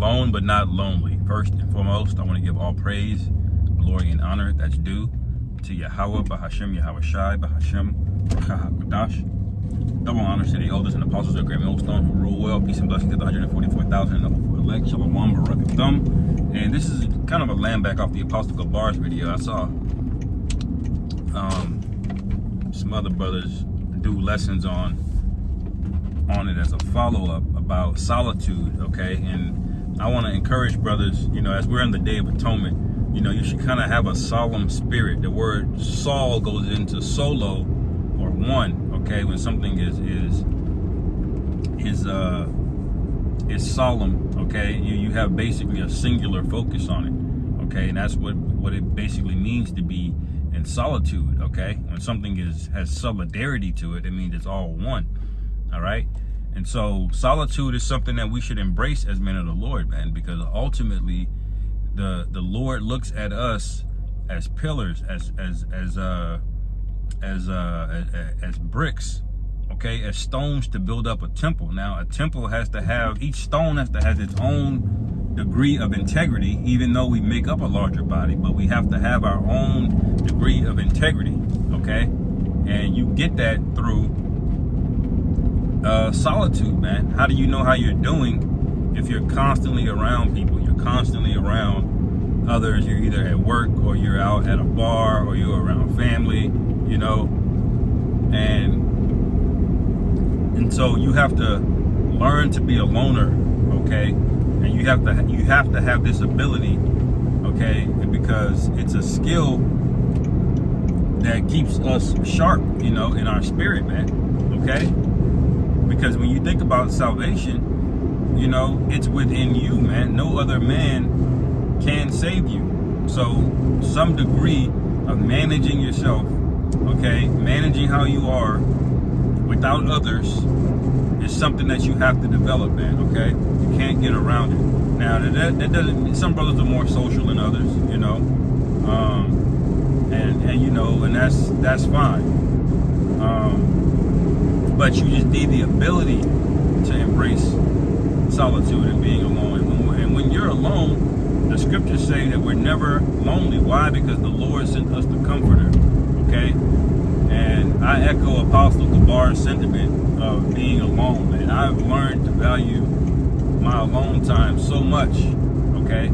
alone but not lonely. First and foremost, I want to give all praise, glory, and honor that's due to Yahweh, Bahashem, Yahweh Shai, Bahashem, Hakodash. Double honors to the elders and apostles of Great Millstone who rule well. Peace and blessings to the 144,000 and the hopeful elect. Shalom, Barak Thumb. And this is kind of a land back off the Apostolic Bars video. I saw some other brothers do lessons on it as a follow-up about solitude, okay? And I want to encourage brothers, as we're in the Day of Atonement, you should kind of have a solemn spirit. The word Saul goes into solo or one, okay? When something is solemn, okay? You have basically a singular focus on it, okay? And that's what it basically means to be in solitude, okay? When something has solidarity to it, it means it's all one, all right? And so solitude is something that we should embrace as men of the Lord, man, because ultimately the Lord looks at us as pillars, as bricks, okay, as stones to build up a temple. Now, a temple each stone has to have its own degree of integrity, even though we make up a larger body, but we have to have our own degree of integrity, okay? And you get that through solitude, man. How do you know how you're doing if you're constantly around people? You're constantly around others. You're either at work or you're out at a bar or you're around family, and so you have to learn to be a loner, okay? And you have to have this ability, okay? Because it's a skill that keeps us sharp, in our spirit, man, okay? Because when you think about salvation, it's within you, man. No other man can save you. So some degree of managing yourself, okay, managing how you are without others is something that you have to develop, man, okay? You can't get around it. Now, that doesn't, some brothers are more social than others, and that's fine. But you just need the ability to embrace solitude and being alone. And when you're alone, the scriptures say that we're never lonely. Why? Because the Lord sent us the Comforter, okay? And I echo Apostle Gabar's sentiment of being alone, and I've learned to value my alone time so much, okay?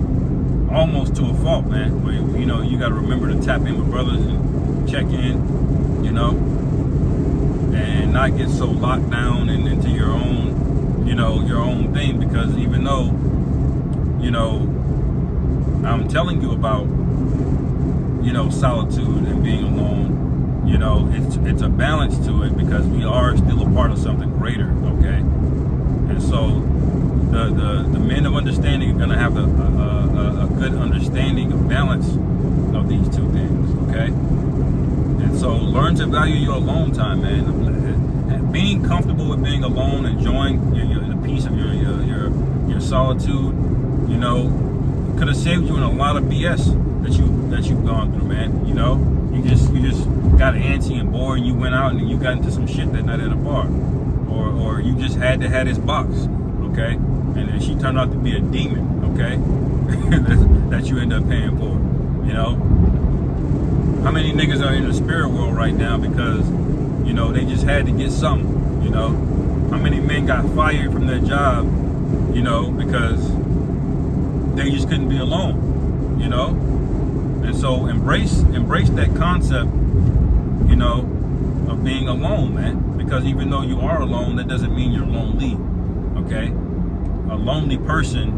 Almost to a fault, man. Where, you got to remember to tap in with brothers and check in, and not get so locked down and into your own, your own thing. Because even though, I'm telling you about, solitude and being alone, it's a balance to it because we are still a part of something greater, okay? And so the men of understanding are going to have a good understanding of balance of these two things, okay? And so learn to value your alone time, man. Being comfortable with being alone, enjoying the peace of your solitude, could have saved you in a lot of BS that you've gone through, man. You just got antsy and bored, and you went out and you got into some shit that night at a bar, or you just had to have this box, okay? And then she turned out to be a demon, okay? that you end up paying for, How many niggas are in the spirit world right now because, they just had to get something, How many men got fired from their job, because they just couldn't be alone, And so embrace that concept, of being alone, man. Because even though you are alone, that doesn't mean you're lonely, okay? A lonely person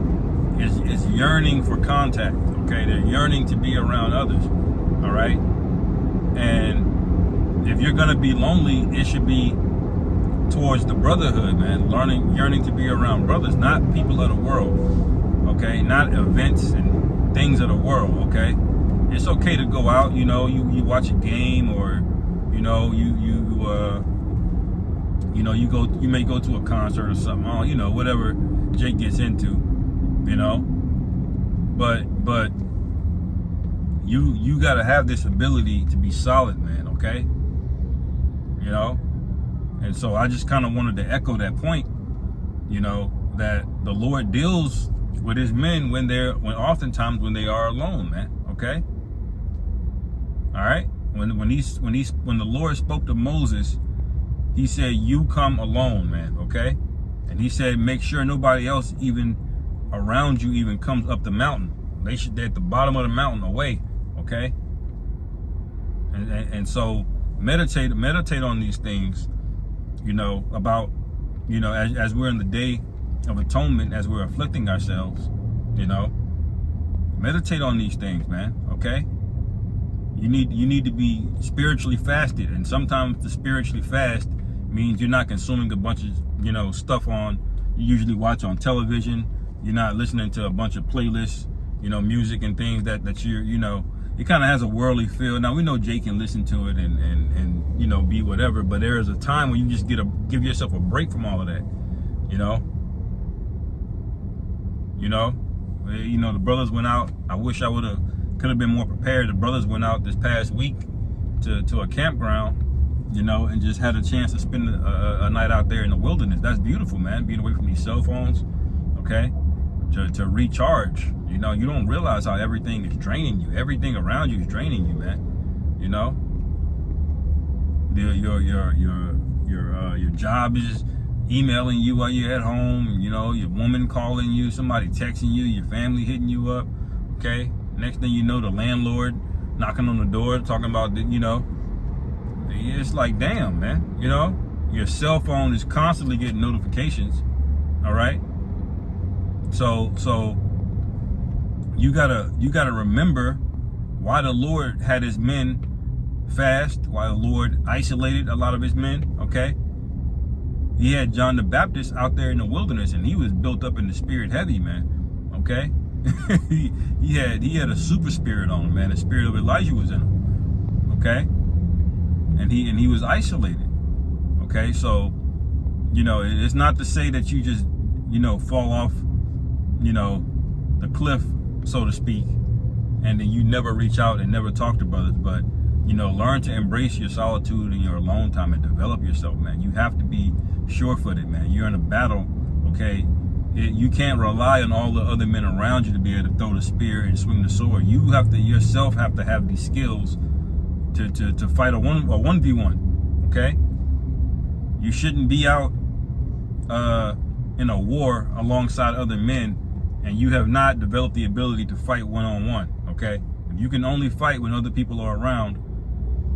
is yearning for contact, okay? They're yearning to be around others, all right? And if you're gonna be lonely, it should be towards the brotherhood, man. Yearning to be around brothers, not people of the world, okay? Not events and things of the world, okay? It's okay to go out, you watch a game, or you may go to a concert or something, whatever Jake gets into, but you got to have this ability to be solid, man, okay? And so I just kind of wanted to echo that point, that the Lord deals with his men when oftentimes when they are alone, man. Okay. All right. When the Lord spoke to Moses, he said, "You come alone, man." Okay. And he said, "Make sure nobody else even around you even comes up the mountain. They should be at the bottom of the mountain away." Okay. And so meditate on these things, about, as we're in the day of atonement, as we're afflicting ourselves, meditate on these things, man. Okay. You need to be spiritually fasted, and sometimes the spiritually fast means you're not consuming a bunch of stuff you usually watch on television. You're not listening to a bunch of playlists, music and things that it kind of has a worldly feel. Now we know Jay can listen to it and be whatever, but there is a time when you just give yourself a break from all of that. The brothers went out. I wish could have been more prepared. The brothers went out this past week to a campground, and just had a chance to spend a night out there in the wilderness. That's beautiful, man. Being away from these cell phones, okay, to recharge. You don't realize how everything is draining you. Everything around you is draining you, man. Your job is emailing you while you're at home. Your woman calling you, somebody texting you, your family hitting you up. Okay. Next thing you know, the landlord knocking on the door, talking about, it's like, damn, man. Your cell phone is constantly getting notifications. All right. So you gotta remember why the Lord had his men fast, why the Lord isolated a lot of his men. Okay. He had John the Baptist out there in the wilderness, and he was built up in the spirit heavy, man. Okay. he had a super spirit on him, man. The spirit of Elijah was in him. Okay. And he was isolated. Okay. So, it's not to say that you just, fall off, the cliff, so to speak, and then you never reach out and never talk to brothers, but, learn to embrace your solitude and your alone time and develop yourself, man. You have to be sure-footed, man. You're in a battle. Okay. You can't rely on all the other men around you to be able to throw the spear and swing the sword. You yourself have to have these skills to fight a 1v1. Okay. You shouldn't be out in a war alongside other men and you have not developed the ability to fight one-on-one. Okay. If you can only fight when other people are around,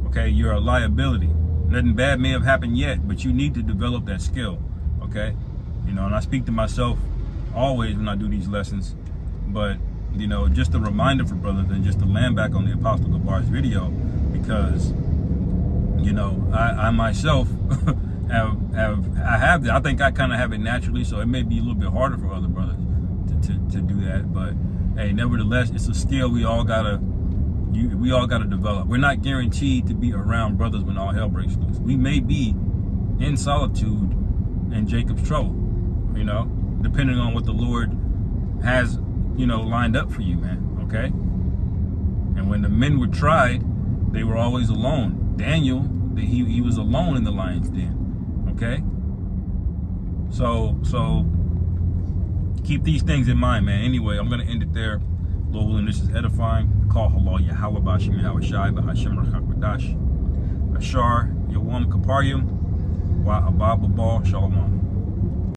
okay, you're a liability. Nothing bad may have happened yet, but you need to develop that skill. Okay. And I speak to myself always when I do these lessons, but just a reminder for brothers, and just to land back on the Apostle Gabar's video, because I myself have that. I think I kind of have it naturally, so it may be a little bit harder for other brothers to do that. But hey, nevertheless, it's a skill we all gotta develop. We're not guaranteed to be around brothers when all hell breaks loose. We may be in solitude in Jacob's trouble. Depending on what the Lord has, lined up for you, man. Okay. And when the men were tried, they were always alone. Daniel, he was alone in the lion's den. Okay. So keep these things in mind, man. Anyway, I'm going to end it there. Lord willing, this is edifying. Call halal Yahweh Bashim Yahweh Shai Bahashim Rachakwadash Ashar Yawam Kaparyum Wa Abba Shalom.